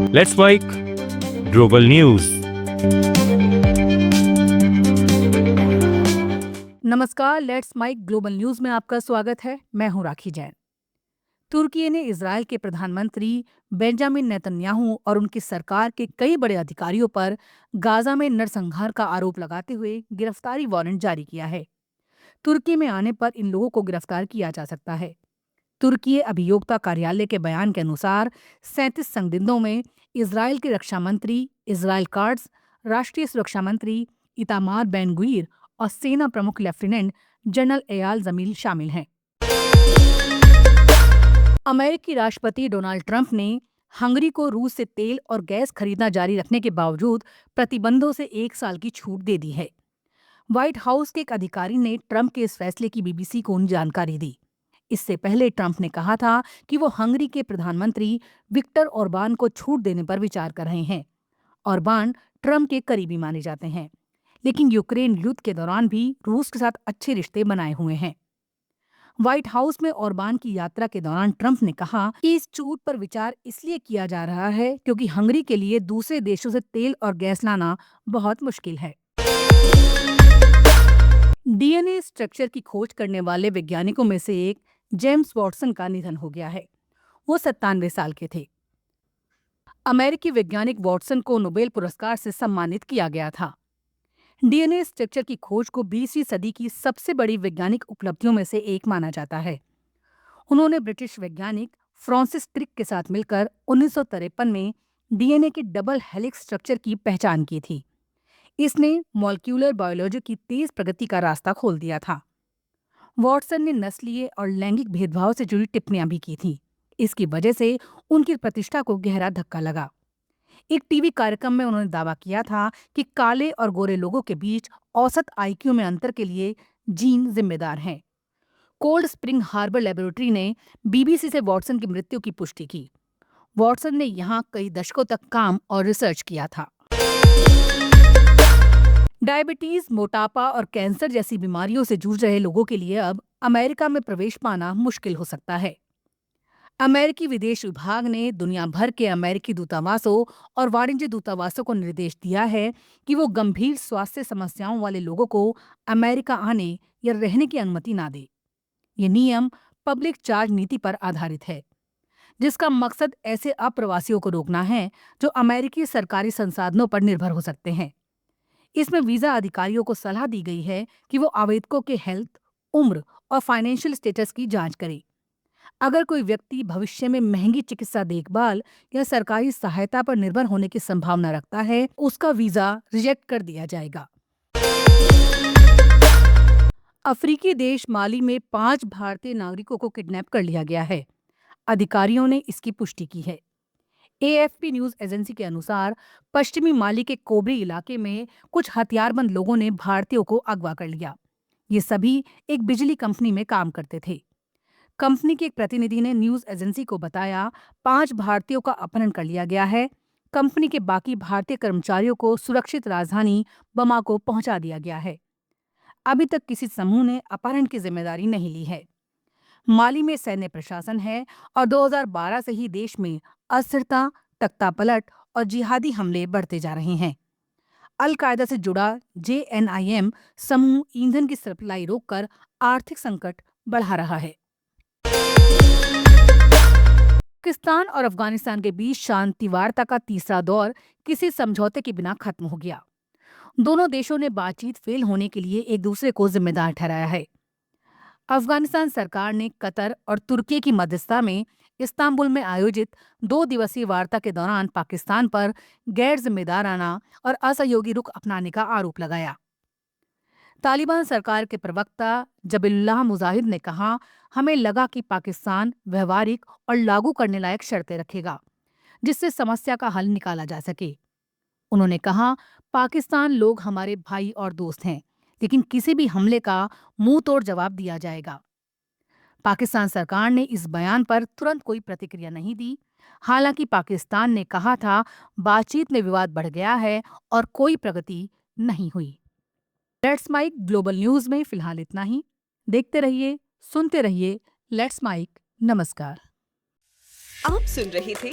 Let's mic global news. नमस्कार, let's mic global news में आपका स्वागत है। मैं हूं राखी जैन। तुर्की ने इजरायल के प्रधानमंत्री बेंजामिन नेतन्याहू और उनकी सरकार के कई बड़े अधिकारियों पर गाजा में नरसंहार का आरोप लगाते हुए गिरफ्तारी वारंट जारी किया है। तुर्की में आने पर इन लोगों को गिरफ्तार किया जा सकता है। तुर्की अभियोक्ता कार्यालय के बयान के अनुसार 37 संदिग्धों में इजरायल के रक्षा मंत्री इजराइल कार्ड्स, राष्ट्रीय सुरक्षा मंत्री इतामार बेन गुइर और सेना प्रमुख लेफ्टिनेंट जनरल एयाल जमील शामिल हैं। अमेरिकी राष्ट्रपति डोनाल्ड ट्रंप ने हंगरी को रूस से तेल और गैस खरीदना जारी रखने के बावजूद प्रतिबंधों से 1 साल की छूट दे दी है। व्हाइट हाउस के एक अधिकारी ने ट्रंप के इस फैसले की बीबीसी को जानकारी दी। इससे पहले ट्रंप ने कहा था कि वो हंगरी के प्रधानमंत्री विक्टर ओरबान को छूट देने पर विचार कर रहे हैं। ओरबान ट्रंप के करीबी माने जाते हैं, लेकिन यूक्रेन युद्ध के दौरान भी रूस के साथ अच्छे रिश्ते बनाए हुए हैं। व्हाइट हाउस में ओरबान की यात्रा के दौरान ट्रंप ने कहा कि इस छूट पर विचार इसलिए किया जा रहा है क्योंकि हंगरी के लिए दूसरे देशों से तेल और गैस लाना बहुत मुश्किल है। डीएनए स्ट्रक्चर की खोज करने वाले वैज्ञानिकों में से एक जेम्स वॉटसन का निधन हो गया है। वो 97 साल के थे। अमेरिकी वैज्ञानिक वॉटसन को नोबेल पुरस्कार से सम्मानित किया गया था। डीएनए स्ट्रक्चर की खोज को 20वीं सदी की सबसे बड़ी वैज्ञानिक उपलब्धियों में से एक माना जाता है। उन्होंने ब्रिटिश वैज्ञानिक फ्रांसिस क्रिक के साथ मिलकर 1953 में डीएनए के डबल हेलिक्स स्ट्रक्चर की पहचान की थी। इसने मॉलिक्यूलर बायोलॉजी की तेज प्रगति का रास्ता खोल दिया था। वॉटसन ने नस्लीय और लैंगिक भेदभाव से जुड़ी टिप्पणियां भी की थी। इसकी वजह से उनकी प्रतिष्ठा को गहरा धक्का लगा। एक टीवी कार्यक्रम में उन्होंने दावा किया था कि काले और गोरे लोगों के बीच औसत आईक्यू में अंतर के लिए जीन जिम्मेदार हैं। कोल्ड स्प्रिंग हार्बर लेबोरेटरी ने बीबीसी से वॉटसन की मृत्यु की पुष्टि की। वॉटसन ने यहाँ कई दशकों तक काम और रिसर्च किया था। डायबिटीज, मोटापा और कैंसर जैसी बीमारियों से जूझ रहे लोगों के लिए अब अमेरिका में प्रवेश पाना मुश्किल हो सकता है। अमेरिकी विदेश विभाग ने दुनिया भर के अमेरिकी दूतावासों और वाणिज्य दूतावासों को निर्देश दिया है कि वो गंभीर स्वास्थ्य समस्याओं वाले लोगों को अमेरिका आने या रहने की अनुमति ना दे। ये नियम पब्लिक चार्ज नीति पर आधारित है, जिसका मकसद ऐसे अप्रवासियों को रोकना है जो अमेरिकी सरकारी संसाधनों पर निर्भर हो सकते हैं। इसमें वीजा अधिकारियों को सलाह दी गई है कि वो आवेदकों के हेल्थ, उम्र और फाइनेंशियल स्टेटस की जांच करें। अगर कोई व्यक्ति भविष्य में महंगी चिकित्सा देखभाल या सरकारी सहायता पर निर्भर होने की संभावना रखता है, उसका वीजा रिजेक्ट कर दिया जाएगा। अफ्रीकी देश माली में 5 भारतीय नागरिकों को किडनैप कर लिया गया है। अधिकारियों ने इसकी पुष्टि की है। एएफपी न्यूज एजेंसी के अनुसार पश्चिमी माली के कोबरी इलाके में कुछ हथियारबंद लोगों ने भारतीयों को अगवा कर लिया। ये सभी एक बिजली कंपनी में काम करते थे। कंपनी के एक प्रतिनिधि ने न्यूज एजेंसी को बताया 5 भारतीयों का अपहरण कर लिया गया है। कंपनी के बाकी भारतीय कर्मचारियों को सुरक्षित राजधानी बमाको पहुंचा दिया गया है। अभी तक किसी समूह ने अपहरण की जिम्मेदारी नहीं ली है। माली में सैन्य प्रशासन है और 2012 से ही देश में अस्थिरता, तख्तापलट और जिहादी हमले बढ़ते जा रहे हैं। अल कायदा से जुड़ा जेएनआईएम समूह ईंधन की सप्लाई रोककर आर्थिक संकट बढ़ा रहा है। पाकिस्तान और अफगानिस्तान के बीच शांति वार्ता का तीसरा दौर किसी समझौते के बिना खत्म हो गया। दोनों देशों ने बातचीत फेल होने के लिए एक दूसरे को जिम्मेदार ठहराया है। अफगानिस्तान सरकार ने कतर और तुर्की की मध्यस्थता में इस्तांबुल में आयोजित 2 दिवसीय वार्ता के दौरान पाकिस्तान पर गैर जिम्मेदाराना और असहयोगी रुख अपनाने का आरोप लगाया। तालिबान सरकार के प्रवक्ता जबीहुल्लाह मुजाहिद ने कहा, हमें लगा कि पाकिस्तान व्यवहारिक और लागू करने लायक शर्तें रखेगा, जिससे समस्या का हल निकाला जा सके। उन्होंने कहा, पाकिस्तान लोग हमारे भाई और दोस्त हैं, लेकिन किसी भी हमले का मुंह तोड़ जवाब दिया जाएगा। पाकिस्तान सरकार ने इस बयान पर तुरंत कोई प्रतिक्रिया नहीं दी। हालांकि पाकिस्तान ने कहा था, बातचीत में विवाद बढ़ गया है और कोई प्रगति नहीं हुई। लेट्स माइक ग्लोबल न्यूज में फिलहाल इतना ही। देखते रहिए, सुनते रहिए लेट्स माइक। नमस्कार। आप सुन रहे थे